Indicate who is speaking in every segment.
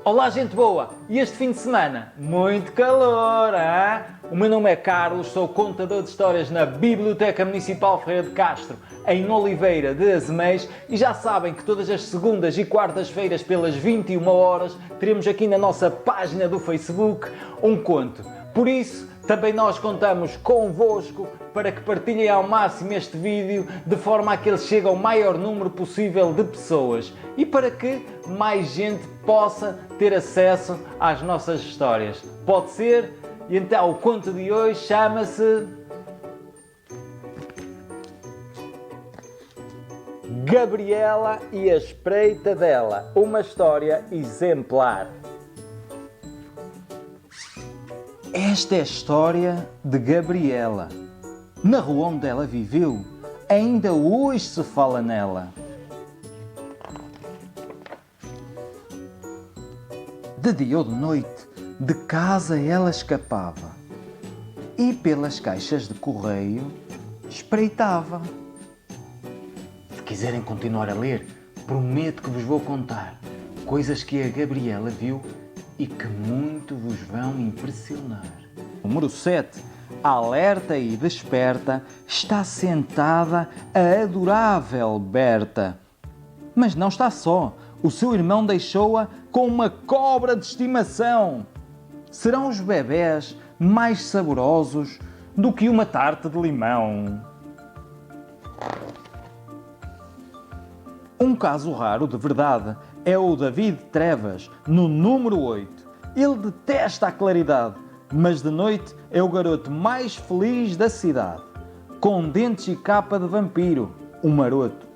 Speaker 1: Olá, gente boa! E este fim de semana? Muito calor, hein? O meu nome é Carlos, sou contador de histórias na Biblioteca Municipal Ferreira de Castro, em Oliveira de Azeméis, e já sabem que todas as segundas e quartas-feiras, pelas 21 horas, teremos aqui na nossa página do Facebook um conto. Por isso, também nós contamos convosco para que partilhem ao máximo este vídeo de forma a que ele chegue ao maior número possível de pessoas e para que mais gente possa ter acesso às nossas histórias. Pode ser? E então o conto de hoje chama-se Gabriela e a Espreita dela, uma história exemplar. Esta é a história de Gabriela. Na rua onde ela viveu, ainda hoje se fala nela. De dia ou de noite, de casa ela escapava e pelas caixas de correio espreitava. Se quiserem continuar a ler, prometo que vos vou contar coisas que a Gabriela viu e que muito vos vão impressionar. Número 7. Alerta e desperta, está sentada a adorável Berta. Mas não está só. O seu irmão deixou-a com uma cobra de estimação. Serão os bebés mais saborosos do que uma tarte de limão. Um caso raro de verdade é o David Trevas, no número 8. Ele detesta a claridade, mas de noite é o garoto mais feliz da cidade. Com dentes e capa de vampiro, o maroto.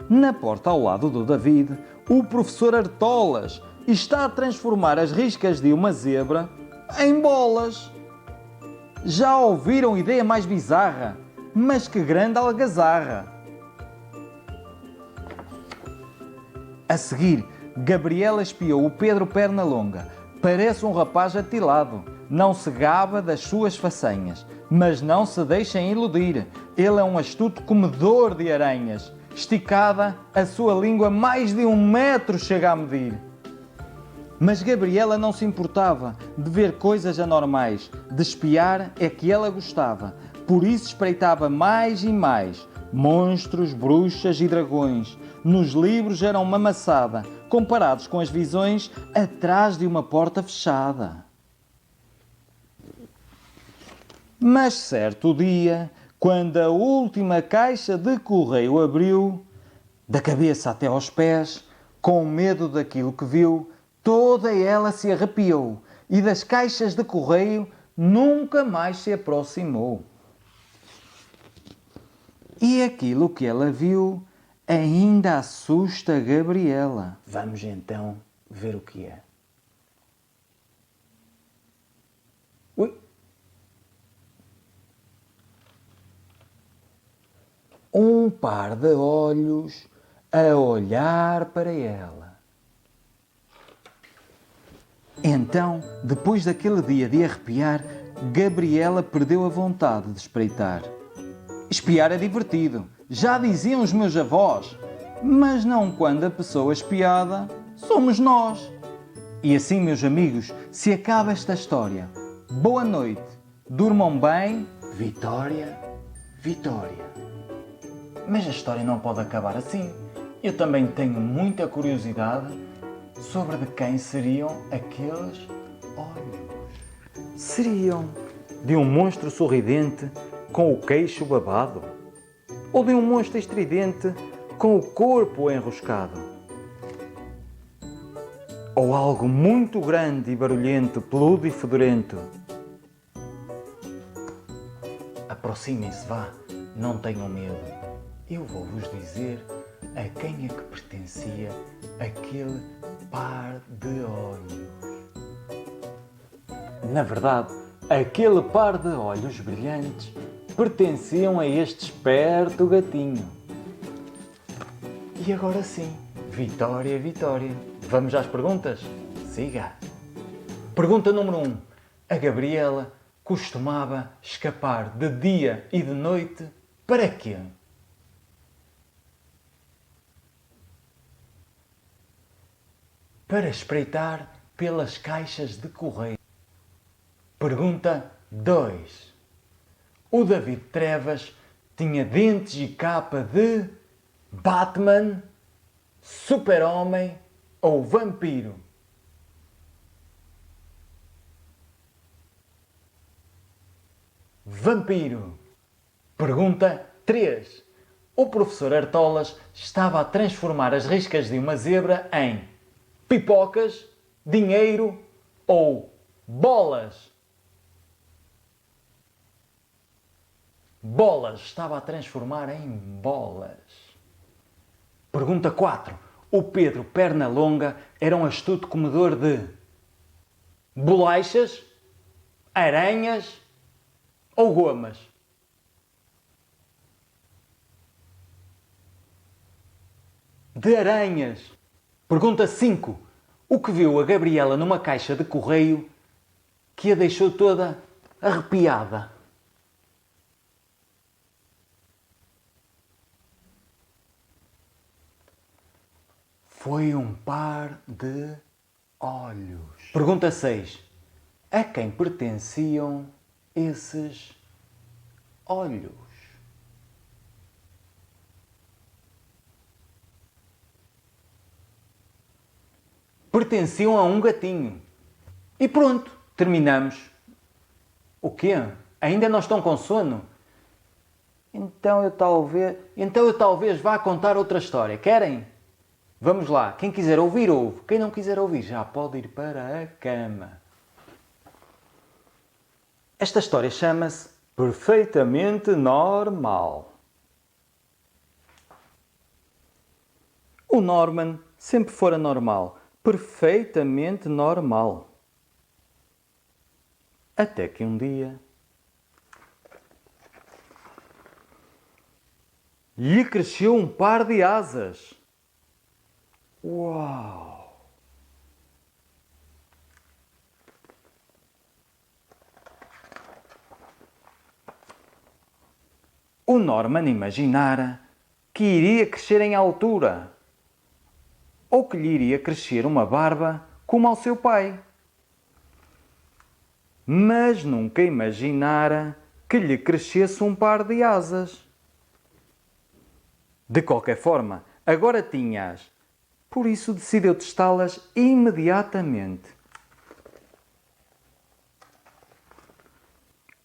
Speaker 1: Na porta ao lado do David, o professor Artolas está a transformar as riscas de uma zebra em bolas. Já ouviram ideia mais bizarra? Mas que grande algazarra! A seguir, Gabriela espiou o Pedro Pernalonga. Parece um rapaz atilado. Não se gaba das suas façanhas, mas não se deixem iludir. Ele é um astuto comedor de aranhas. Esticada, a sua língua mais de 1 metro chega a medir. Mas Gabriela não se importava de ver coisas anormais. De espiar é que ela gostava. Por isso espreitava mais e mais. Monstros, bruxas e dragões. Nos livros eram uma maçada, comparados com as visões atrás de uma porta fechada. Mas certo dia, quando a última caixa de correio abriu, da cabeça até aos pés, com medo daquilo que viu, toda ela se arrepiou e das caixas de correio nunca mais se aproximou. E aquilo que ela viu ainda assusta Gabriela. Vamos então ver o que é. Ui! Um par de olhos a olhar para ela. Então, depois daquele dia de arrepiar, Gabriela perdeu a vontade de espreitar. Espiar é divertido, já diziam os meus avós, mas não quando a pessoa espiada somos nós. E assim, meus amigos, se acaba esta história. Boa noite, durmam bem, Vitória, Vitória. Mas a história não pode acabar assim. Eu também tenho muita curiosidade sobre de quem seriam aqueles olhos. Seriam de um monstro sorridente com o queixo babado? Ou de um monstro estridente com o corpo enroscado? Ou algo muito grande e barulhento, peludo e fedorento? Aproximem-se, vá, não tenham medo. Eu vou-vos dizer a quem é que pertencia aquele par de olhos. Na verdade, aquele par de olhos brilhantes pertenciam a este esperto gatinho. E agora sim, Vitória, Vitória. Vamos às perguntas? Siga! Pergunta número 1. A Gabriela costumava escapar de dia e de noite para quê? para espreitar pelas caixas de correio. Pergunta 2. O David Trevas tinha dentes e capa de Batman, Super-Homem ou Vampiro? Vampiro. Pergunta 3. O professor Artolas estava a transformar as riscas de uma zebra em pipocas, dinheiro ou bolas? Bolas. Estava a transformar em bolas. Pergunta 4. O Pedro Pernalonga era um astuto comedor de bolachas, aranhas ou gomas? De aranhas. Pergunta 5. O que viu a Gabriela numa caixa de correio que a deixou toda arrepiada? Foi um par de olhos. Pergunta 6. A quem pertenciam esses olhos? Pertenciam a um gatinho. E pronto, terminamos. O quê? Ainda não estão com sono? Então eu talvez vá contar outra história. Querem? Vamos lá. Quem quiser ouvir, ouve. Quem não quiser ouvir, já pode ir para a cama. Esta história chama-se Perfeitamente Normal. O Norman sempre fora normal. Perfeitamente normal. Até que um dia lhe cresceu um par de asas. Uau! O Norman imaginara que iria crescer em altura ou que lhe iria crescer uma barba como ao seu pai. Mas nunca imaginara que lhe crescesse um par de asas. De qualquer forma, agora tinha-as. Por isso decidiu testá-las imediatamente.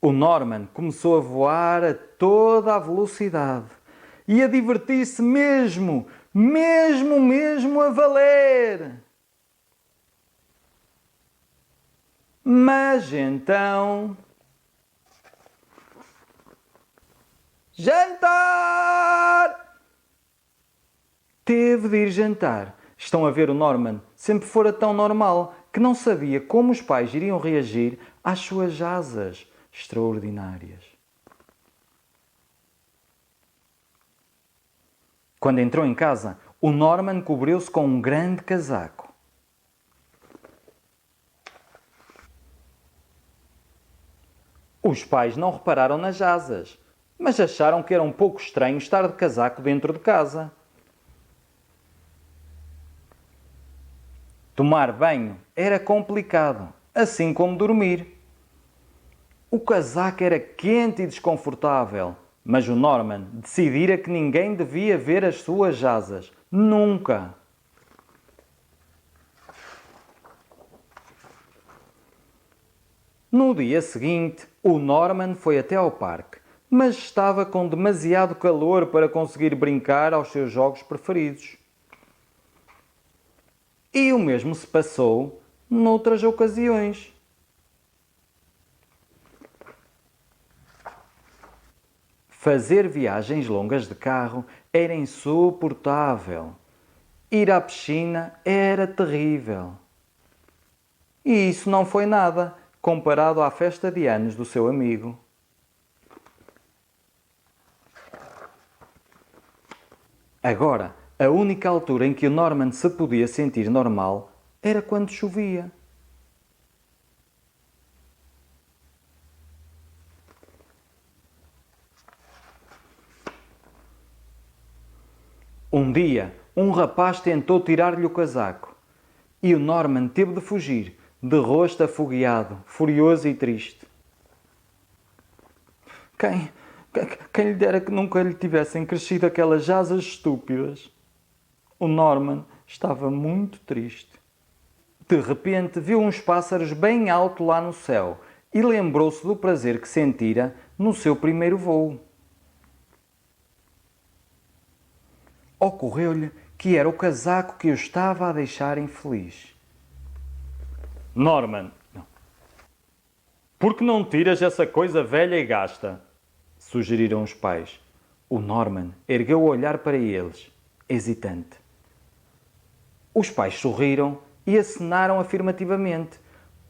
Speaker 1: O Norman começou a voar a toda a velocidade e a divertir-se mesmo a valer. Mas então... Jantar! Teve de ir jantar. Estão a ver, o Norman sempre fora tão normal que não sabia como os pais iriam reagir às suas asas extraordinárias. Quando entrou em casa, o Norman cobriu-se com um grande casaco. Os pais não repararam nas asas, mas acharam que era um pouco estranho estar de casaco dentro de casa. Tomar banho era complicado, assim como dormir. O casaco era quente e desconfortável, mas o Norman decidira que ninguém devia ver as suas asas. Nunca! No dia seguinte, o Norman foi até ao parque, mas estava com demasiado calor para conseguir brincar aos seus jogos preferidos. E o mesmo se passou noutras ocasiões. Fazer viagens longas de carro era insuportável. Ir à piscina era terrível. E isso não foi nada comparado à festa de anos do seu amigo. Agora, a única altura em que o Norman se podia sentir normal era quando chovia. Um dia, um rapaz tentou tirar-lhe o casaco. E o Norman teve de fugir, de rosto afogueado, furioso e triste. Quem lhe dera que nunca lhe tivessem crescido aquelas asas estúpidas. O Norman estava muito triste. De repente viu uns pássaros bem alto lá no céu e lembrou-se do prazer que sentira no seu primeiro voo. Ocorreu-lhe que era o casaco que o estava a deixar infeliz. Norman, por que não tiras essa coisa velha e gasta? Sugeriram os pais. O Norman ergueu o olhar para eles, hesitante. Os pais sorriram e acenaram afirmativamente.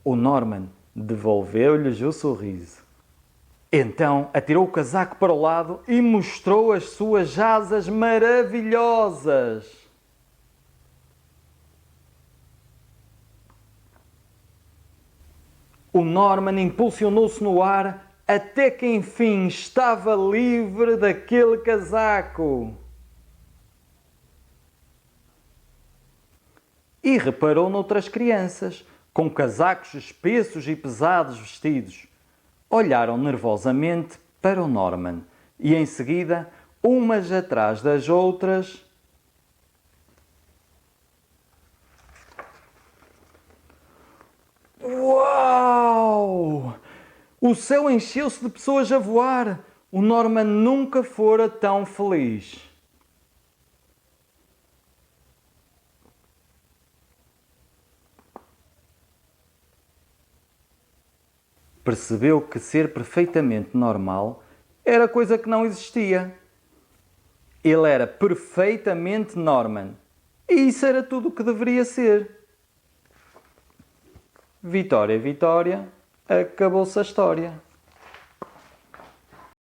Speaker 1: O Norman devolveu-lhes o sorriso. Então atirou o casaco para o lado e mostrou as suas asas maravilhosas. O Norman impulsionou-se no ar até que enfim estava livre daquele casaco. E reparou noutras crianças, com casacos espessos e pesados vestidos. Olharam nervosamente para o Norman e, em seguida, umas atrás das outras, uau! O céu encheu-se de pessoas a voar. O Norman nunca fora tão feliz. Percebeu que ser perfeitamente normal era coisa que não existia. Ele era perfeitamente Norman. E isso era tudo o que deveria ser. Vitória, Vitória, acabou-se a história.